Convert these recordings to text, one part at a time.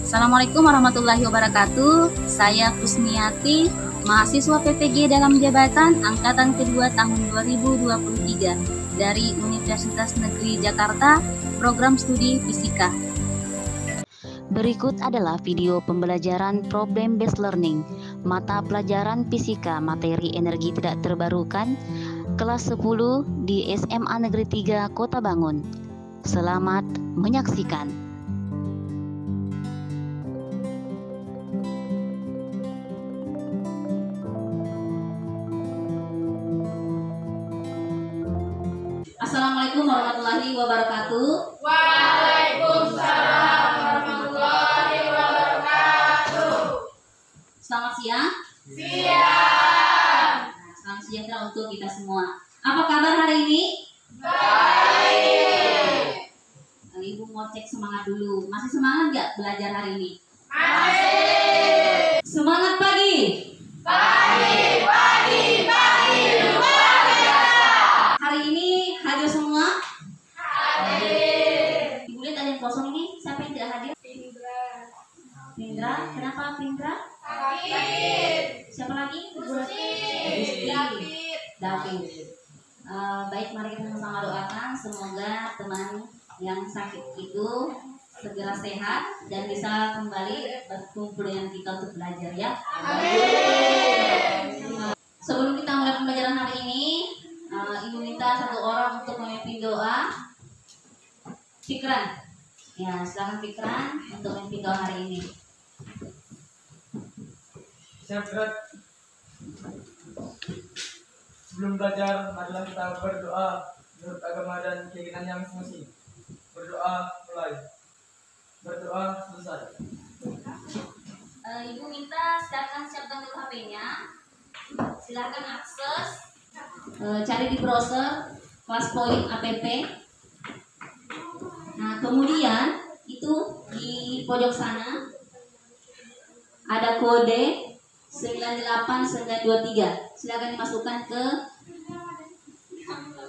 Assalamualaikum warahmatullahi wabarakatuh. Saya Kusmiati, mahasiswa PPG dalam jabatan angkatan kedua tahun 2023 dari Universitas Negeri Jakarta, program studi fisika. Berikut adalah video pembelajaran Problem Based Learning, mata pelajaran fisika materi energi tidak terbarukan, kelas 10 di SMA Negeri 3 Kota Bangun. Selamat menyaksikan. Assalamualaikum warahmatullahi wabarakatuh. Waalaikumsalam warahmatullahi wabarakatuh. Selamat siang. Siang. Salam sejahtera untuk kita semua. Apa kabar hari ini? Baik. Ibu mau cek semangat dulu. Masih semangat nggak belajar hari ini? Masih. Semangat pagi. Pagi, pagi, pagi, luar biasa. Hari ini hadir semua. Hadir. Ibu lihat ada yang kosong ini. Siapa yang tidak hadir? Pindra. Kenapa Pindra? Sakit. Siapa lagi? David. Baik, mari kita sama-sama doakan semoga teman yang sakit itu segera sehat dan bisa kembali berkumpul dengan kita untuk belajar ya. Amin. Sebelum kita mulai pembelajaran hari ini, Ibu minta satu orang untuk memimpin doa. Fikran. Ya, silakan Fikran untuk memimpin doa hari ini. Siap, Berat. Sebelum belajar, marilah kita berdoa menurut agama dan keyakinan yang masing-masing. Berdoa mulai. Berdoa selesai. Ibu minta silakan siapkan dulu HP-nya. Silakan akses, cari di browser kelas point app. Nah, kemudian itu di pojok sana ada kode 98923. Silakan dimasukkan ke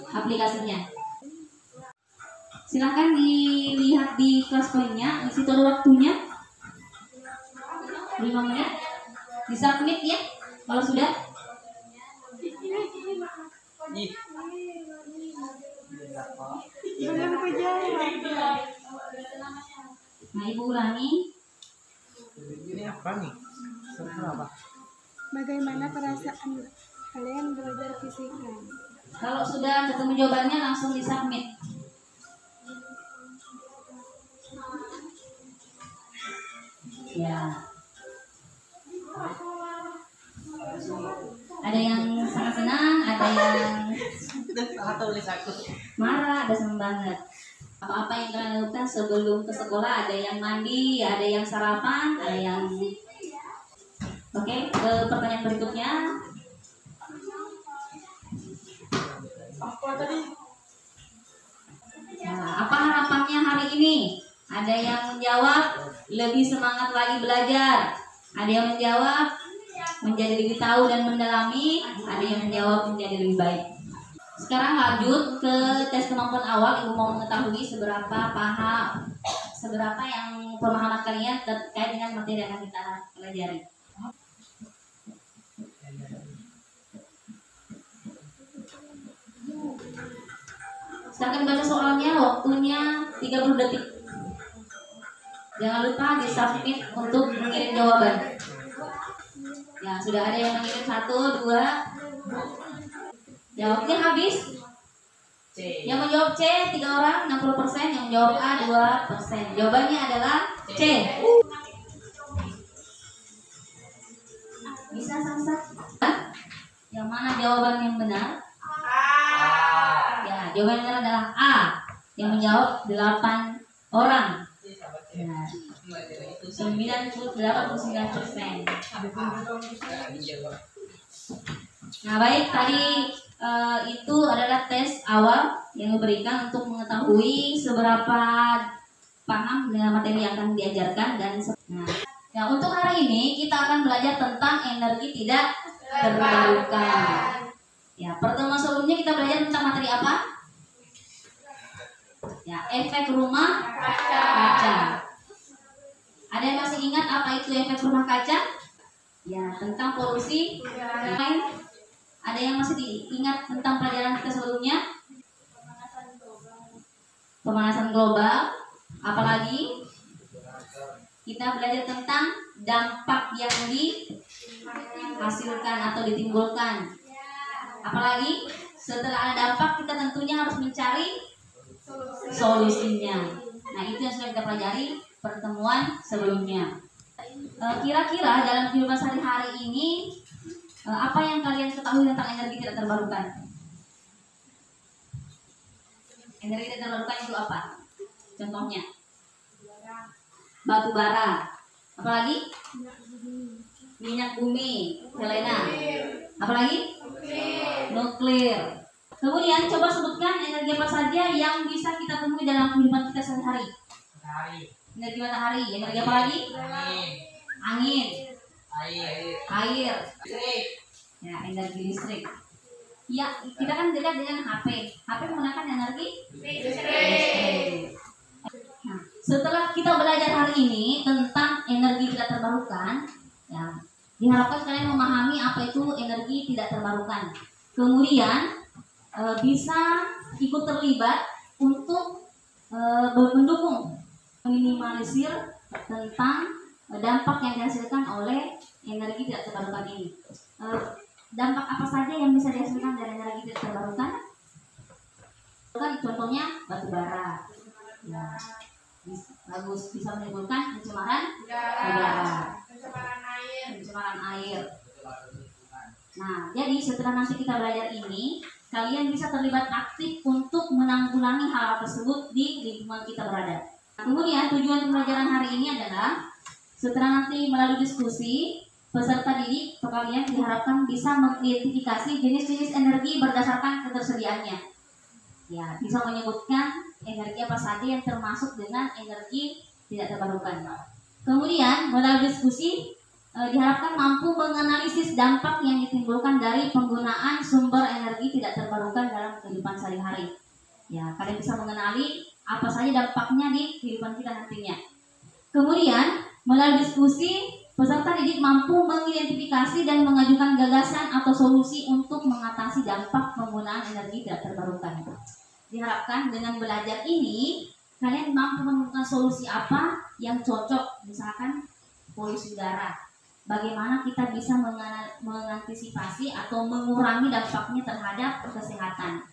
aplikasinya. Silakan dilihat di kelas poinnya. Di situ ada waktunya 5 menit. Disubmit ya. Kalau sudah. Nah, Ibu ulangi. Ini apa nih? Apa? Bagaimana perasaan kalian belajar fisika? Kalau sudah ketemu jawabannya langsung disubmit. Ya. Ada yang sangat senang, ada yang marah, ada senang banget. Apa-apa yang kalian lakukan sebelum ke sekolah, ada yang mandi, ada yang sarapan, ada yang... Oke, pertanyaan berikutnya. Nah, apa harapannya hari ini? Ada yang menjawab lebih semangat lagi belajar. Ada yang menjawab menjadi lebih tahu dan mendalami. Ada yang menjawab menjadi lebih baik. Sekarang lanjut ke tes kemampuan awal. Ibu mau mengetahui seberapa yang pemahaman kalian terkait dengan materi yang akan kita pelajari. Silakan baca soalnya, waktunya 30 detik. Jangan lupa di-submit untuk mengirim jawaban. Ya, sudah ada yang mengirim 1, 2. Jawabnya habis. C. Yang menjawab C 3 orang, 60%. Yang menjawab A 2%. Jawabannya adalah C. Bisa samsak? Yang mana jawaban yang benar? Ya, jawaban yang benar adalah A. Yang menjawab 8 orang. Ya. 98,9%. Nah, baik, tadi itu adalah tes awal yang diberikan untuk mengetahui seberapa paham dengan materi yang akan diajarkan dan nah, untuk hari ini kita akan belajar tentang energi tidak terbarukan. Ya, pertemuan sebelumnya kita belajar tentang materi apa? Ya, efek rumah kaca. Ada yang masih itu efek rumah kaca? Ya, tentang polusi. Lain, ada yang masih diingat tentang pelajaran kita sebelumnya? Pemanasan global. Apalagi kita belajar tentang dampak yang dihasilkan atau ditimbulkan. Apalagi setelah ada dampak kita tentunya harus mencari solusinya. Nah, itu yang sudah kita pelajari pertemuan sebelumnya. Kira-kira dalam kehidupan sehari-hari ini apa yang kalian ketahui tentang energi tidak terbarukan? Energi tidak terbarukan itu apa? Contohnya batu bara. Apalagi? Minyak bumi. Helena. Apalagi? Nuklir. Kemudian coba sebutkan energi apa saja yang bisa kita temui dalam kehidupan kita sehari-hari. Energi matahari. Energi apa lagi? Angin. Air. Ya, energi listrik. Ya, kita kan dekat dengan HP. HP menggunakan energi listrik. Nah, setelah kita belajar hari ini tentang energi tidak terbarukan, ya, diharapkan kalian memahami apa itu energi tidak terbarukan. Kemudian bisa ikut terlibat untuk mendukung meminimalisir tentang dampak yang dihasilkan oleh energi tidak terbarukan ini. Dampak apa saja yang bisa dihasilkan dari energi tidak terbarukan? Kan contohnya batu bara. Ya, bagus, bisa menimbulkan pencemaran udara, pencemaran air. Nah, jadi setelah nanti kita belajar ini, kalian bisa terlibat aktif untuk menanggulangi hal tersebut di lingkungan kita berada. Kemudian tujuan pembelajaran hari ini adalah setelah nanti melalui diskusi, peserta didik atau kalian diharapkan bisa mengidentifikasi jenis-jenis energi berdasarkan ketersediaannya. Ya, bisa menyebutkan energi apa saja yang termasuk dengan energi tidak terbarukan. Kemudian melalui diskusi diharapkan mampu menganalisis dampak yang ditimbulkan dari penggunaan sumber energi tidak terbarukan dalam kehidupan sehari-hari. Ya, kalian bisa mengenali apa saja dampaknya di kehidupan kita nantinya. Kemudian melalui diskusi peserta didik mampu mengidentifikasi dan mengajukan gagasan atau solusi untuk mengatasi dampak penggunaan energi tidak terbarukan. Diharapkan dengan belajar ini kalian mampu menemukan solusi apa yang cocok, misalkan polusi udara. Bagaimana kita bisa mengantisipasi atau mengurangi dampaknya terhadap kesehatan.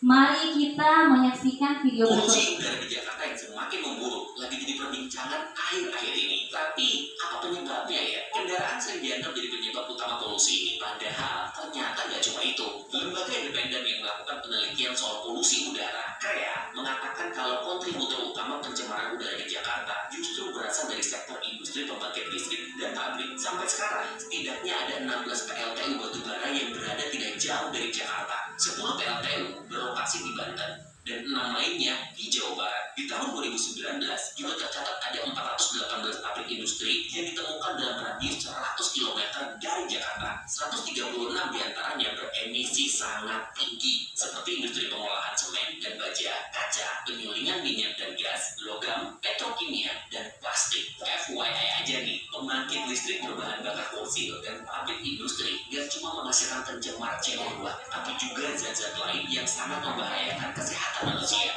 Mari kita menyaksikan video berikut. Polusi udara di Jakarta yang semakin memburuk lagi jadi perbincangan akhir-akhir ini. Tapi apa penyebabnya ya? Kendaraan sering dianggap jadi penyebab utama polusi ini. Padahal ternyata nggak cuma itu. Lembaga independen yang melakukan penelitian soal polusi udara, KREA, mengatakan kalau kontributor utama pencemaran udara di Jakarta justru berasal dari sektor industri pembangkit listrik dan pabrik. Sampai sekarang, setidaknya ada 16 PLTU batubara yang berada tidak jauh dari Jakarta. 10 PLTU berlokasi di Banten dan 6 lainnya di Jawa Barat. Di tahun 2019 juga tercatat ada 418 pabrik industri yang ditemukan dalam radius 100 km dari Jakarta. 136 diantaranya beremisi sangat tinggi seperti industri pengolahan semen dan baja, kaca, penyulingan minyak dan gas, logam, petrokimia, dan plastik. FYI aja nih, pembangkit listrik berbahan bakar fosil dan pabrik industri gak cuma menghasilkan pencemar CO2, tapi juga zat-zat lain yang sangat membahayakan kesehatan manusia.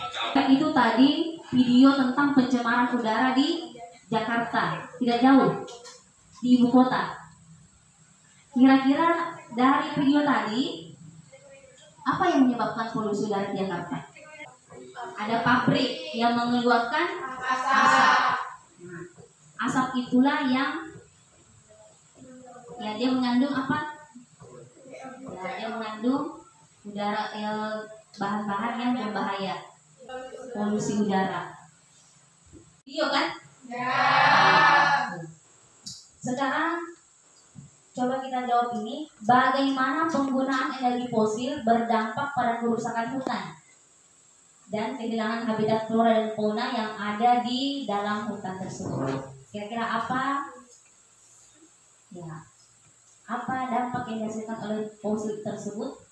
Itu tadi video tentang pencemaran udara di Jakarta, tidak jauh di ibu kota. Kira-kira dari video tadi apa yang menyebabkan polusi udara di Jakarta? Ada pabrik yang mengeluarkan asap. Nah, asap itulah yang dia mengandung apa? Ya, dia mengandung udara bahan-bahan yang berbahaya, polusi udara. Iya kan? Ya. Sekarang coba kita jawab ini, bagaimana penggunaan energi fosil berdampak pada kerusakan hutan dan kehilangan habitat flora dan fauna yang ada di dalam hutan tersebut. Kira-kira apa? Ya, apa dampak yang dihasilkan oleh fosil tersebut?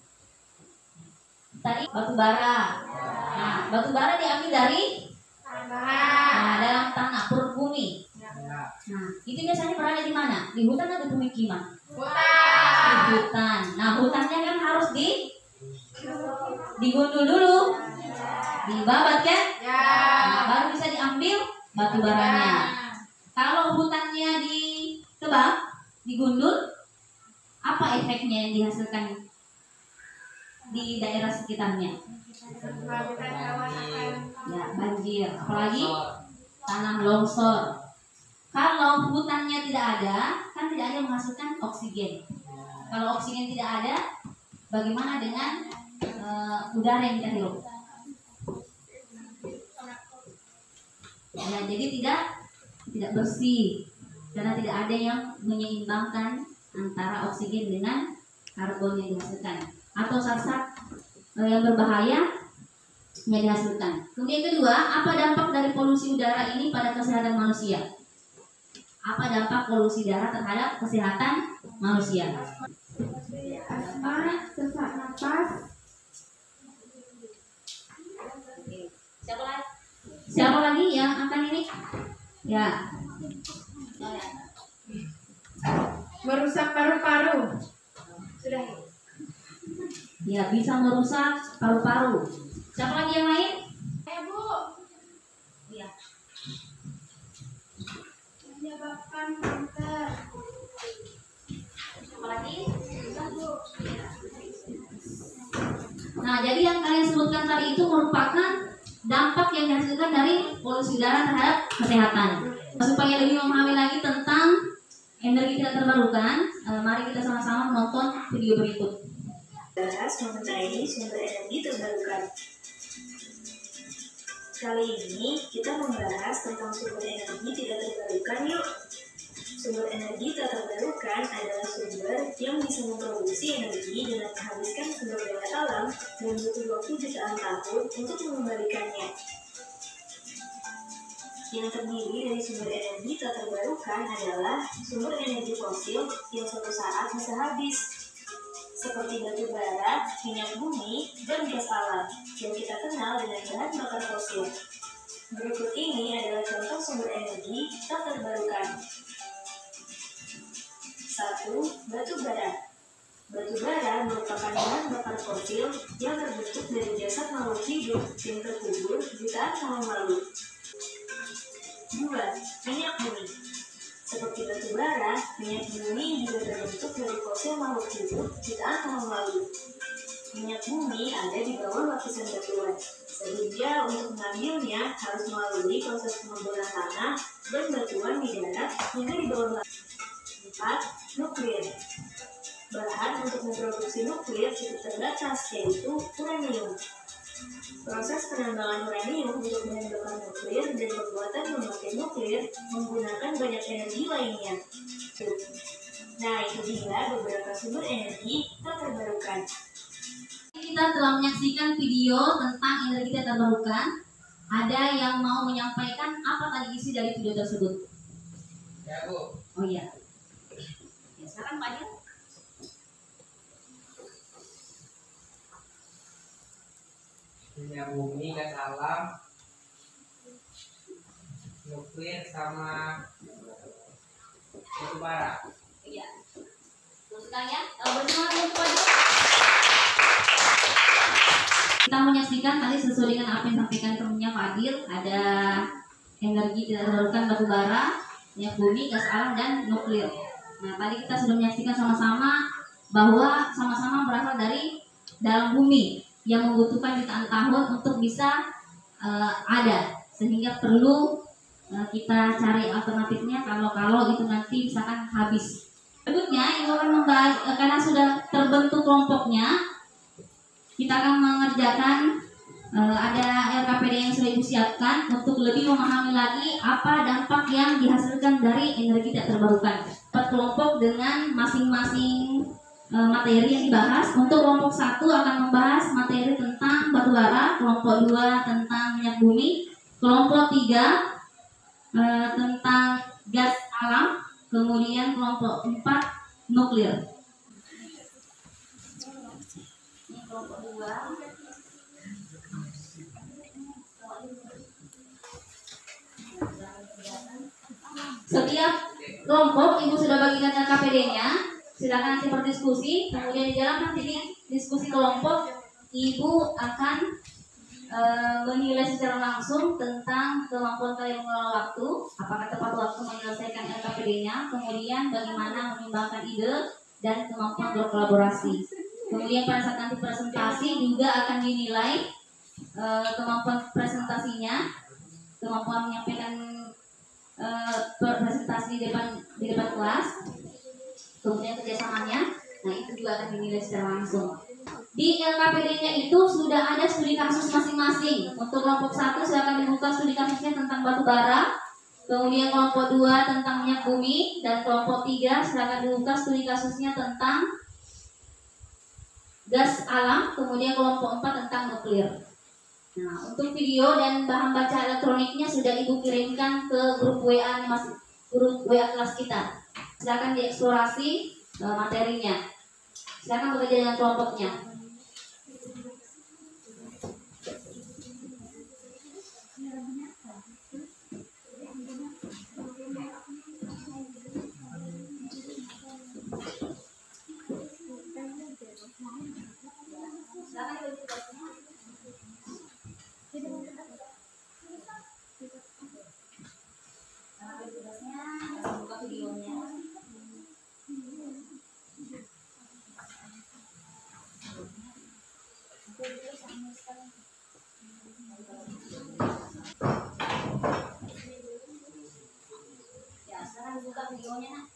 Tadi batu bara. Nah, batu bara diambil dari dalam tanah, perut bumi. Nah, itu biasanya berada di mana? Di hutan atau pemukiman? Hutan. Di hutan. Nah, hutannya kan harus digundul dulu, dibabat kan? Ya. Nah, baru bisa diambil batu baranya. Kalau hutannya ditebang, digundul, apa efeknya yang dihasilkan di daerah sekitarnya? Ya, banjir, apalagi tanah longsor. Kalau hutannya tidak ada, kan tidak ada menghasilkan oksigen. Kalau oksigen tidak ada, bagaimana dengan udara yang kita hirup? Ya, jadi tidak bersih karena tidak ada yang menyeimbangkan antara oksigen dengan karbon yang dihasilkan atau zat-zat yang berbahaya yang dihasilkan. Kemudian kedua, apa dampak dari polusi udara ini pada kesehatan manusia? Apa dampak polusi udara terhadap kesehatan manusia? Asma, sesak napas, Siapa lagi yang akan ini? Ya. Merusak paru-paru. sudah. Ya, bisa merusak paru-paru. Siapa lagi yang lain? Bu, Iya. menyebabkan kanker. Siapa lagi? Nah, jadi yang kalian sebutkan tadi itu merupakan dampak yang dihasilkan dari polusi udara terhadap kesehatan. Supaya lebih memahami lagi tentang energi tidak terbarukan, mari kita sama-sama menonton video berikut. Bahas mengenai sumber energi terbarukan. Kali ini kita membahas tentang sumber energi tidak terbarukan yuk. Sumber energi tak terbarukan adalah sumber yang bisa memproduksi energi dengan menghabiskan sumber daya alam dan butuh waktu jutaan tahun untuk mengembalikannya. Yang terdiri dari sumber energi tak terbarukan adalah sumber energi fosil yang suatu saat bisa habis, seperti batu bara, minyak bumi, dan gas alam yang kita kenal dengan bahan bakar fosil. Berikut ini adalah contoh sumber energi tak terbarukan. 1. Batu bara. Batu bara merupakan bahan bakar fosil yang terbentuk dari jasad makhluk hidup yang terkubur jutaan tahun lalu. 2. Minyak bumi. Seperti batu bara, minyak bumi juga terbentuk dari fosil makhluk hidup jutaan tahun lalu. Minyak bumi ada di bawah lapisan batuan, sehingga untuk mengambilnya harus melalui proses pengeboran tanah dan batuan di darat hingga di bawah lapisan. 4. Nuklir. Bahan untuk memproduksi nuklir cukup terbatas, yaitu uranium. Proses penambangan uranium untuk bahan bakar nuklir dan pembuatan pembangkit nuklir menggunakan banyak energi lainnya. Nah, itu dia beberapa sumber energi tak terbarukan. Kita telah menyaksikan video tentang energi tidak terbarukan. Ada yang mau menyampaikan apa tadi isi dari video tersebut? Ya, Bu. Oh iya. Ya, silakan Pak Adil. Minyak bumi, gas alam, nuklir sama batu bara. Iya. Terus kalian bersama dengan Pak Adil. Kita menyaksikan tadi sesuai dengan apa yang disampaikan temannya Pak Adil, ada energi tidak terbarukan batu bara, minyak bumi, gas alam, dan nuklir. Nah, tadi kita sudah menyaksikan sama-sama bahwa sama-sama berasal dari dalam bumi yang membutuhkan jutaan tahun untuk bisa ada, sehingga perlu kita cari alternatifnya kalau itu nanti misalkan habis. Berikutnya Ibu akan membahas karena sudah terbentuk kelompoknya, kita akan mengerjakan ada LKPD yang sudah Ibu siapkan untuk lebih memahami lagi apa dampak yang dihasilkan dari energi tidak terbarukan. Per kelompok dengan masing-masing materi yang dibahas. Untuk kelompok 1 akan membahas materi tentang batu bara, kelompok 2 tentang minyak bumi, kelompok 3 tentang gas alam, kemudian kelompok 4 nuklir. Ini kelompok 2. Setiap kelompok ibu sudah bagikan LKPD-nya, silakan nanti berdiskusi. Kemudian di dalam nanti diskusi kelompok, ibu akan menilai secara langsung tentang kemampuan kalian mengelola waktu, apakah tepat waktu menyelesaikan LKPD-nya, kemudian bagaimana menimbangkan ide dan kemampuan berkolaborasi. Kemudian pada saat nanti presentasi juga akan dinilai kemampuan presentasinya, kemampuan menyampaikan presentasi di depan kelas, kemudian kerjasamanya. Nah, itu juga akan dinilai secara langsung. Di LKPD-nya itu sudah ada studi kasus masing-masing. Untuk kelompok 1 silakan dibuka studi kasusnya tentang batu bara. Kemudian kelompok 2 tentang minyak bumi, dan kelompok 3 silakan dibuka studi kasusnya tentang gas alam. Kemudian kelompok 4 tentang nuklir. Nah, untuk video dan bahan baca elektroniknya sudah ibu kirimkan ke grup WA grup WA kelas kita. Silakan dieksplorasi materinya. Silakan bekerja dengan kelompoknya. Silakan bagi tugasnya. Silakan bagi tugasnya. Buka videonya. Ya, sekarang buka videonya, Nak.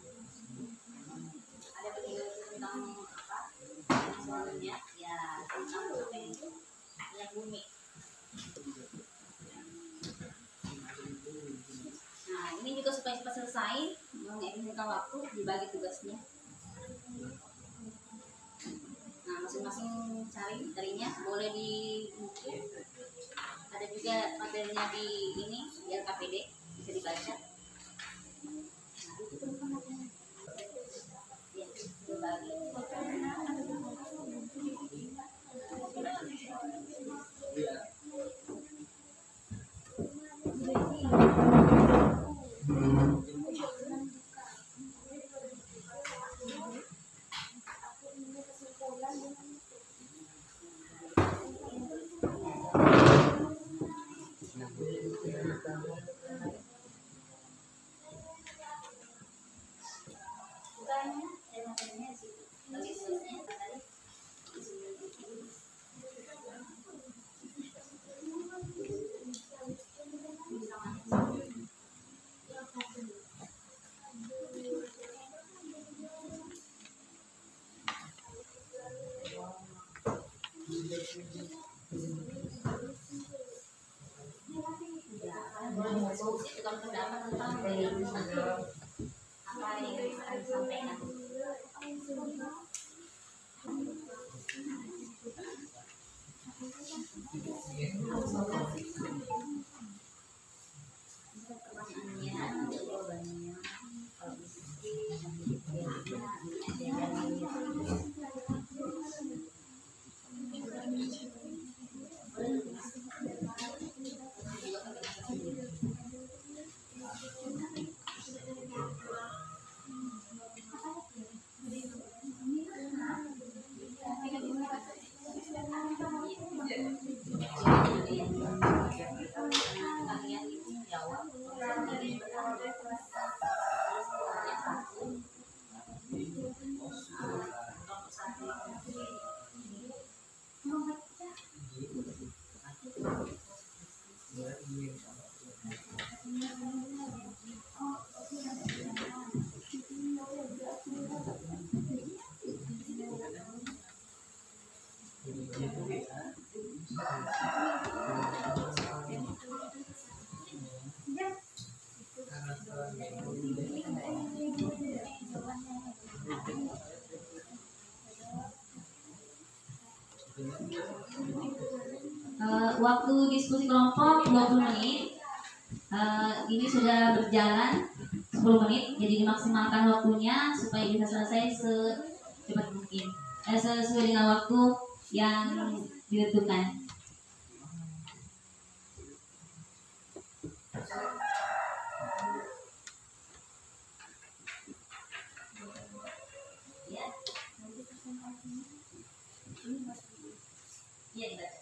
Ada video tentang apa? Soalnya ya tentang minyak bumi. Nah, ini juga supaya cepat selesai, mengefisienkan waktu, dibagi tugasnya. Nah, masing-masing cari materinya, boleh di ada juga materinya di ini di LKPD, bisa dibaca. Nah, itu teman materinya. Ya, berbagi. Tukar pendapat tentang apa yang akan disampaikan. Pertanyaannya, jawabannya, kalau waktu diskusi kelompok 20 menit. Ini sudah berjalan 10 menit, jadi dimaksimalkan waktunya supaya bisa selesai secepat mungkin, sesuai dengan waktu yang ditentukan. Iya, dibaca.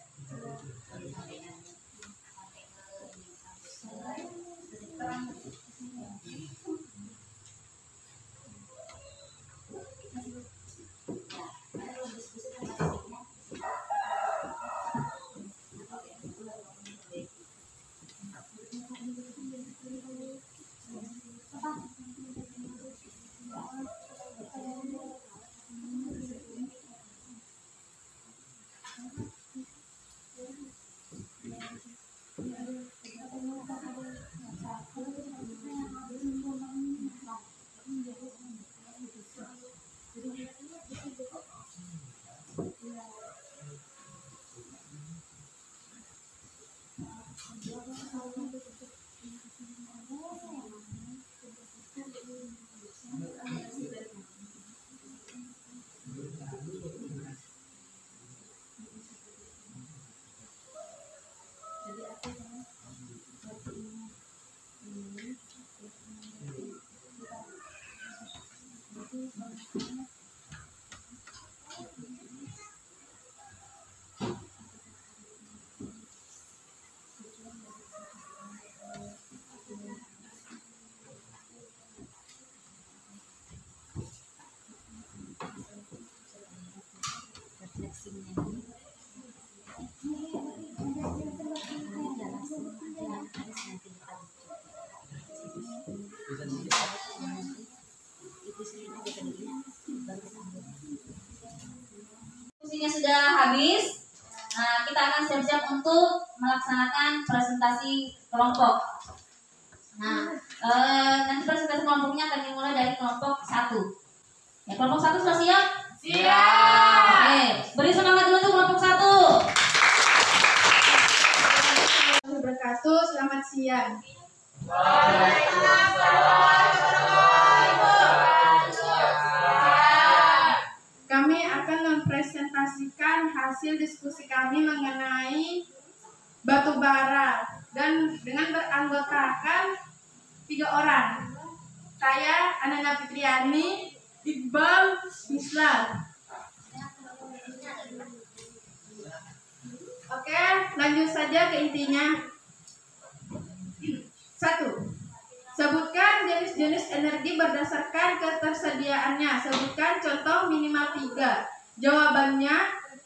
Diskusinya sudah habis. Nah, kita akan siap-siap untuk melaksanakan presentasi kelompok. Nah, nanti presentasi kelompoknya akan dimulai dari kelompok 1. Ya, kelompok 1 sudah siap? Siap. Oke, beri semangat dulu untuk kelompok 1. Wabarakatuh, selamat siang. Kami akan mempresentasikan hasil diskusi kami mengenai batu bara dan dengan beranggotakan 3 orang. Saya Ananda Fitriani, Iqbal Islam. Oke, lanjut saja ke intinya. 1. Sebutkan jenis-jenis energi berdasarkan ketersediaannya. Sebutkan contoh minimal 3. Jawabannya,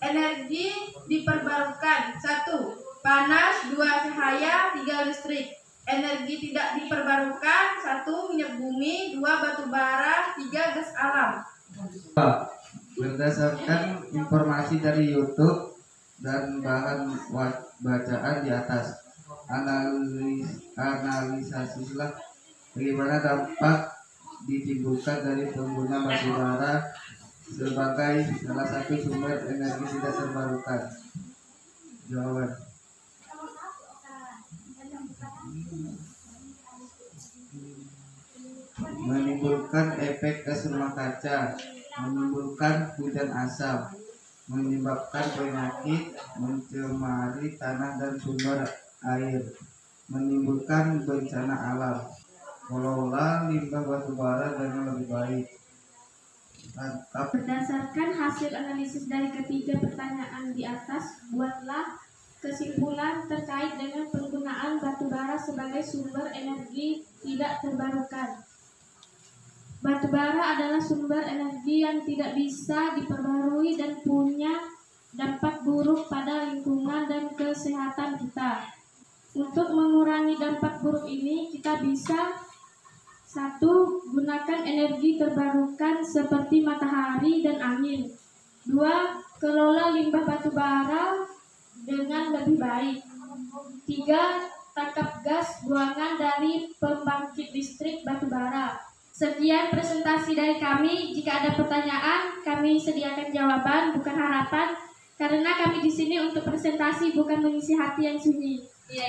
energi diperbarukan. 1. Panas, 2. Cahaya, 3. Listrik. Energi tidak diperbarukan. 1. Minyak bumi, 2. Batu bara, 3. Gas alam. Berdasarkan informasi dari YouTube dan bahan bacaan di atas, analisasilah bagaimana dampak ditimbulkan dari pengguna batu bara sebagai salah satu sumber energi tidak terbarukan. Jawaban: menimbulkan efek gas rumah kaca, menimbulkan hujan asam, menyebabkan penyakit, mencemari tanah dan sumber air, menimbulkan bencana alam. Kelola limbah batu bara dengan lebih baik. Berdasarkan hasil analisis dari ketiga pertanyaan di atas, buatlah kesimpulan terkait dengan penggunaan batu bara sebagai sumber energi tidak terbarukan. Batu bara adalah sumber energi yang tidak bisa diperbarui dan punya dampak buruk pada lingkungan dan kesehatan kita. Untuk mengurangi dampak buruk ini, kita bisa 1. Gunakan energi terbarukan seperti matahari dan angin. 2. Kelola limbah batu bara dengan lebih baik. 3. Tangkap gas buangan dari pembangkit listrik batu bara. Sekian presentasi dari kami. Jika ada pertanyaan, kami sediakan jawaban, bukan harapan. Karena kami di sini untuk presentasi, bukan mengisi hati yang sunyi. Iya.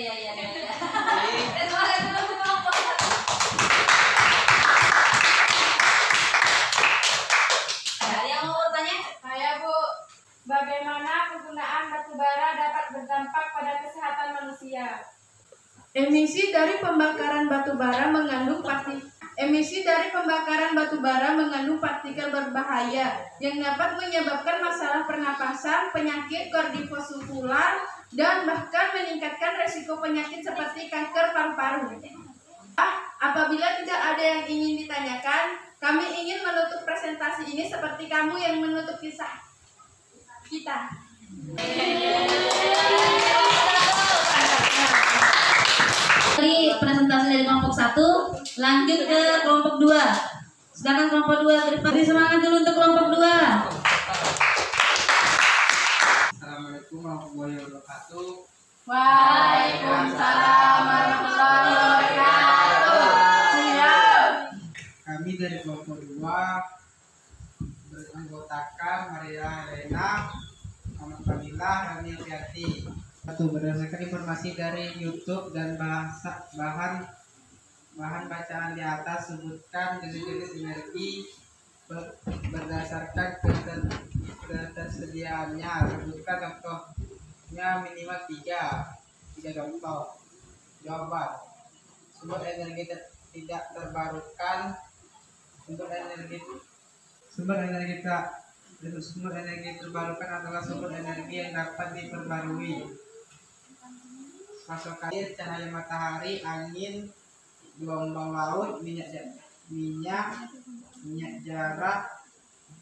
Ada yang mau bertanya? Saya Bu, bagaimana penggunaan batu bara dapat berdampak pada kesehatan manusia? Emisi dari pembakaran batu bara mengandung Emisi dari pembakaran batu bara mengandung partikel berbahaya yang dapat menyebabkan masalah pernapasan, penyakit kardiovaskular, dan bahkan meningkatkan resiko penyakit seperti kanker paru-paru. Apabila tidak ada yang ingin ditanyakan, kami ingin menutup presentasi ini seperti kamu yang menutup kisah kita. Dari presentasi dari kelompok 1, lanjut ke kelompok 2. Sedangkan kelompok 2 ke depan. Beri semangat dulu untuk kelompok 2. Assalamualaikum warahmatullahi wabarakatuh. Waalaikumsalam warahmatullahi wabarakatuh. Kami dari kelompok 2 beranggotakan Maria Helena, Muhammad Fadilah, Rani Yati. Berdasarkan informasi dari YouTube dan bahan bacaan di atas, sebutkan jenis-jenis energi berdasarkan ketersediaannya. Sebutkan contohnya minimal 3 contoh. Jawaban: sumber energi tidak terbarukan. Sumber energi terbarukan adalah sumber energi yang dapat diperbarui. Pasokan air, cahaya matahari, angin, gelombang laut, minyak jarak,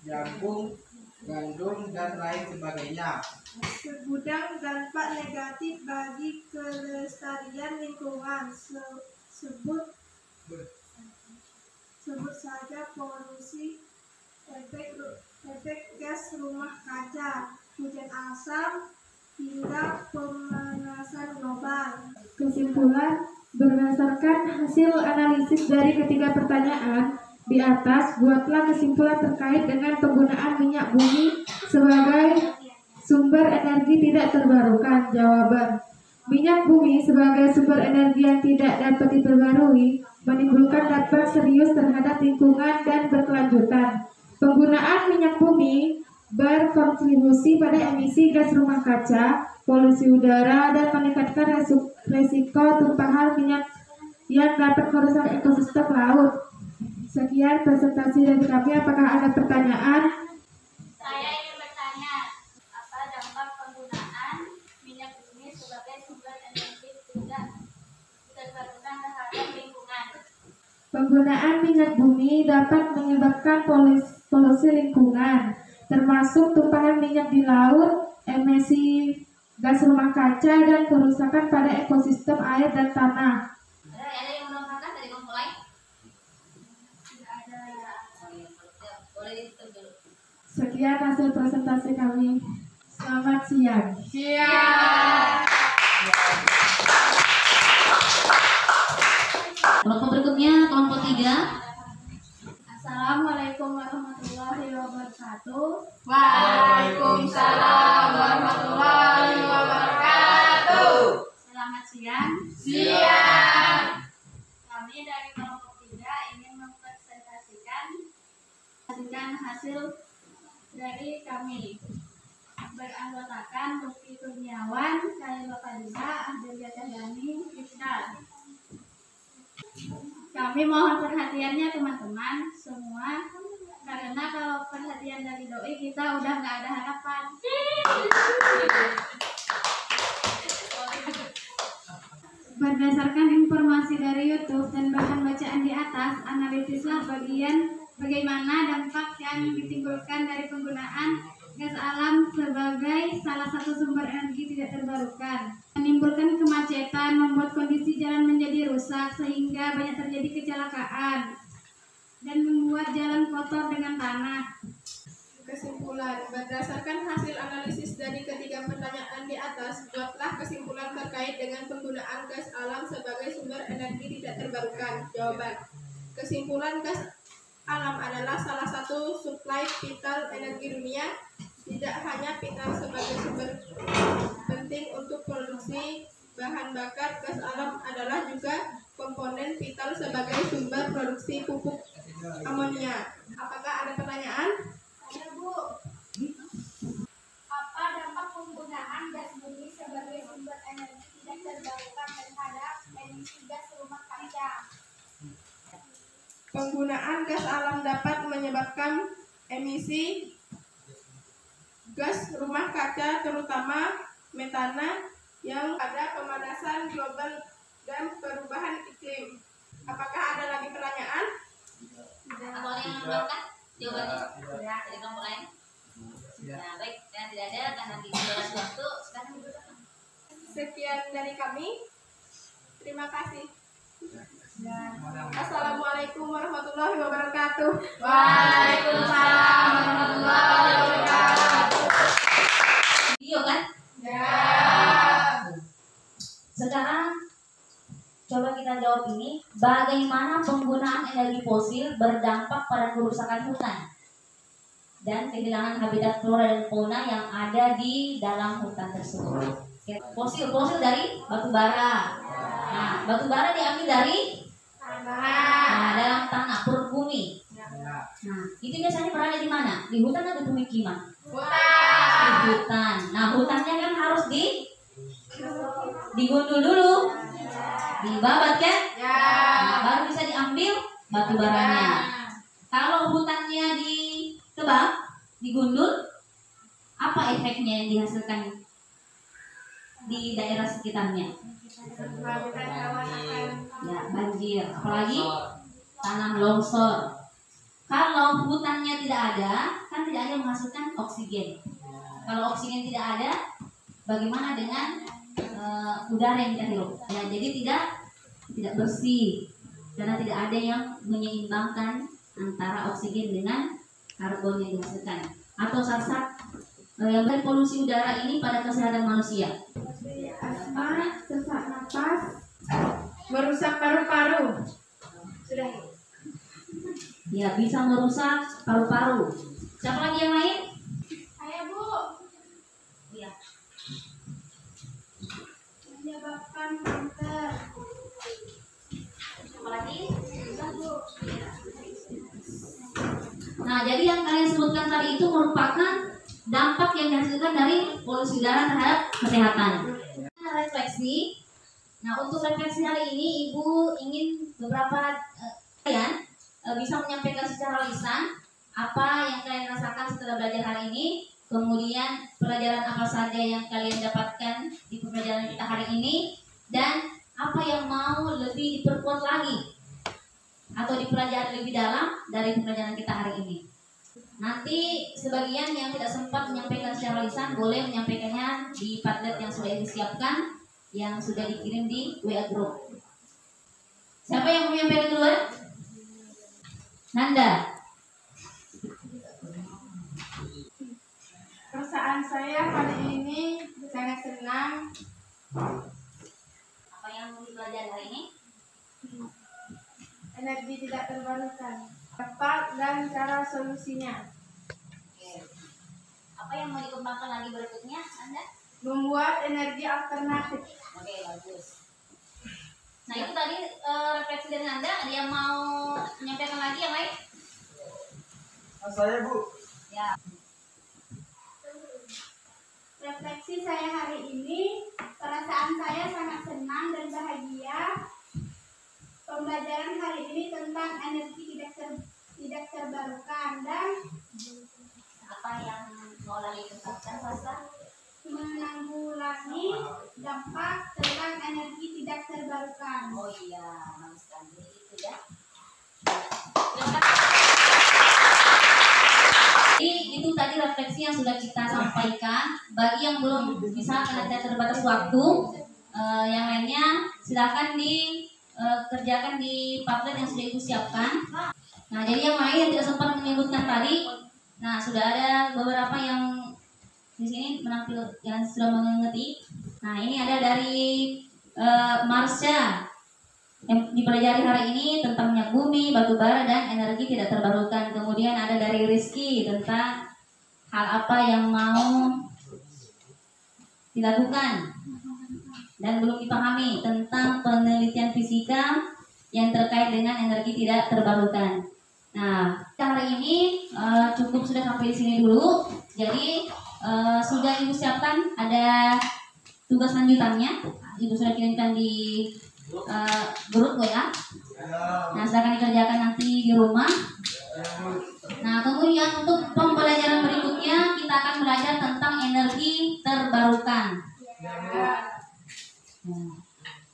jagung, gandum, dan lain sebagainya. Segudang dampak negatif bagi kelestarian lingkungan. Sebut saja polusi, efek gas rumah kaca, hujan asam, hingga pemanasan global. Kesimpulan: berdasarkan hasil analisis dari ketiga pertanyaan di atas, buatlah kesimpulan terkait dengan penggunaan minyak bumi sebagai sumber energi tidak terbarukan. Jawaban: minyak bumi sebagai sumber energi yang tidak dapat diperbarui menimbulkan dampak serius terhadap lingkungan dan berkelanjutan. Penggunaan minyak bumi berkontribusi pada emisi gas rumah kaca, polusi udara, dan meningkatkan resiko tumpahan minyak yang dapat merusak ekosistem laut. Sekian presentasi dari kami. Apakah ada pertanyaan? Saya ingin bertanya, apa dampak penggunaan minyak bumi sebagai sumber energi tidak terbarukan terhadap lingkungan? Penggunaan minyak bumi dapat menyebabkan polusi lingkungan, termasuk tumpahan minyak di laut, emisi gas rumah kaca, dan kerusakan pada ekosistem air dan tanah. Ada yang menambahkan dari kelompok lain? Tidak ada. Boleh ditutup dulu. Sekian hasil presentasi kami. Selamat siang. Kelompok berikutnya, kelompok 3. Assalamualaikum warahmatullahi wabarakatuh. Waalaikumsalam warahmatullahi wabarakatuh. Selamat siang. Kami dari kelompok 3 ingin mempresentasikan hasil dari kami. Beranggotakan Lutfi Kurniawan, Khairul Fadilah, Ahdelia Cahyani, Iskal. Kami mohon perhatiannya teman-teman semua, karena kalau perhatian dari doi kita udah nggak ada harapan. Berdasarkan informasi dari YouTube dan bahan bacaan di atas, analisislah bagaimana dampak yang ditimbulkan dari penggunaan gas alam sebagai salah satu sumber energi tidak terbarukan. Menimbulkan kemacetan, membuat kondisi jalan menjadi rusak sehingga banyak terjadi kecelakaan, dan membuat jalan kotor dengan tanah. Kesimpulan: berdasarkan hasil analisis dari ketiga pertanyaan di atas, buatlah kesimpulan terkait dengan penggunaan gas alam sebagai sumber energi tidak terbarukan. Jawaban: kesimpulan gas alam adalah salah satu suplai vital energi dunia. Tidak hanya vital sebagai sumber penting untuk produksi bahan bakar, gas alam adalah juga komponen vital sebagai sumber produksi pupuk amonia. Apakah ada pertanyaan? Ada, Bu. Apa dampak penggunaan gas bumi sebagai sumber energi tidak terbarukan terhadap emisi gas rumah kaca? Penggunaan gas alam dapat menyebabkan emisi gas rumah kaca terutama metana yang ada pemanasan global dan perubahan iklim. Apakah ada lagi pertanyaan? Atau ada yang menambahkan jawabannya? Ya, dari kelompok lain. Nah, baik, dan tidak ada karena di durasi waktu sekarang dibutuhkan. Sekian dari kami. Terima kasih. Assalamualaikum warahmatullahi wabarakatuh. Waalaikumsalam warahmatullahi wabarakatuh. Video kan? Ya. Sekarang coba kita jawab ini, bagaimana penggunaan energi fosil berdampak pada kerusakan hutan dan kehilangan habitat flora dan fauna yang ada di dalam hutan tersebut. Fosil dari batu bara. Nah, batu bara diambil dari dalam tanah, perut bumi. Nah, itu biasanya berada di mana? Di hutan atau pemukiman? Di hutan. Nah, hutannya kan harus digundul dulu, dibabat kan? Nah, baru bisa diambil batu baranya. Kalau hutannya ditebang, digundul, apa efeknya yang dihasilkan di daerah sekitarnya? Ya, banjir, apalagi tanah longsor. Kalau hutannya tidak ada, kan tidak ada menghasilkan oksigen. Kalau oksigen tidak ada, bagaimana dengan udara yang kita hirup? Ya, jadi tidak bersih karena tidak ada yang menyeimbangkan antara oksigen dengan karbon yang dihasilkan. Atau saat yang polusi udara ini pada kesehatan manusia. Asma, sesak napas, merusak paru-paru. Sudah. Ya, bisa merusak paru-paru. Siapa lagi yang lain? Saya, Bu. Iya. Menyebabkan kanker. Apa lagi? Nah, jadi yang kalian sebutkan tadi itu merupakan dampak yang dihasilkan dari polusi udara terhadap kesehatan. Refleksi. Nah, untuk refleksi hari ini Ibu ingin beberapa kalian bisa menyampaikan secara lisan apa yang kalian rasakan setelah belajar hari ini, kemudian pelajaran apa saja yang kalian dapatkan di pembelajaran kita hari ini, dan apa yang mau lebih diperkuat lagi atau dipelajari lebih dalam dari pembelajaran kita hari ini. Nanti sebagian yang tidak sempat menyampaikan secara lisan boleh menyampaikannya di Padlet yang sudah disiapkan, yang sudah dikirim di WA Group. Siapa yang mau menyampaikan duluan? Nanda. Perasaan saya hari ini sangat senang. Apa yang mau dipelajari hari ini? Energi tidak terbarukan, tepat dan cara solusinya. Oke. Apa yang mau dikembangkan lagi berikutnya, Nanda? Membuat energi alternatif. Oke, bagus. Nah, itu tadi refleksi dari Nanda. Ada yang mau menyampaikan lagi yang lain? Saya, Bu. Ya. Refleksi saya hari ini, perasaan saya sangat senang dan bahagia. Pembelajaran hari ini tentang energi tidak terbarukan dan Apa yang mau lagi dikembangkan, Fasa? menanggulangi dampak tentang energi tidak terbarukan. Oh iya, bagus sekali. Itu ya. Jadi itu tadi refleksi yang sudah kita sampaikan. Bagi yang belum bisa karena tidak terbatas waktu, yang lainnya silakan dikerjakan di Padlet yang sudah Ibu siapkan. Nah, jadi yang lain yang tidak sempat menyebutkan tadi, nah sudah ada beberapa yang di sini menampil yang sudah mengerti. Nah, ini ada dari Marsha yang dipelajari hari ini tentang minyak bumi, batu bara, dan energi tidak terbarukan. Kemudian ada dari Rizky tentang hal apa yang mau dilakukan dan belum dipahami tentang penelitian fisika yang terkait dengan energi tidak terbarukan. Nah, hari ini cukup sudah sampai di sini dulu. Jadi sudah Ibu siapkan ada tugas lanjutannya. Ibu sudah kirimkan di grup WA. Nah, silakan dikerjakan nanti di rumah. Nah, kemudian untuk pembelajaran berikutnya kita akan belajar tentang energi terbarukan.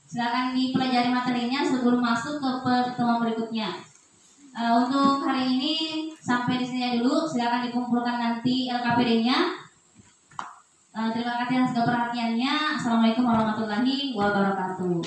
Silakan dipelajari materinya sebelum masuk ke pertemuan berikutnya. Untuk hari ini sampai di sini dulu. Silakan dikumpulkan nanti LKPD-nya. Terima kasih atas perhatiannya. Assalamualaikum warahmatullahi wabarakatuh.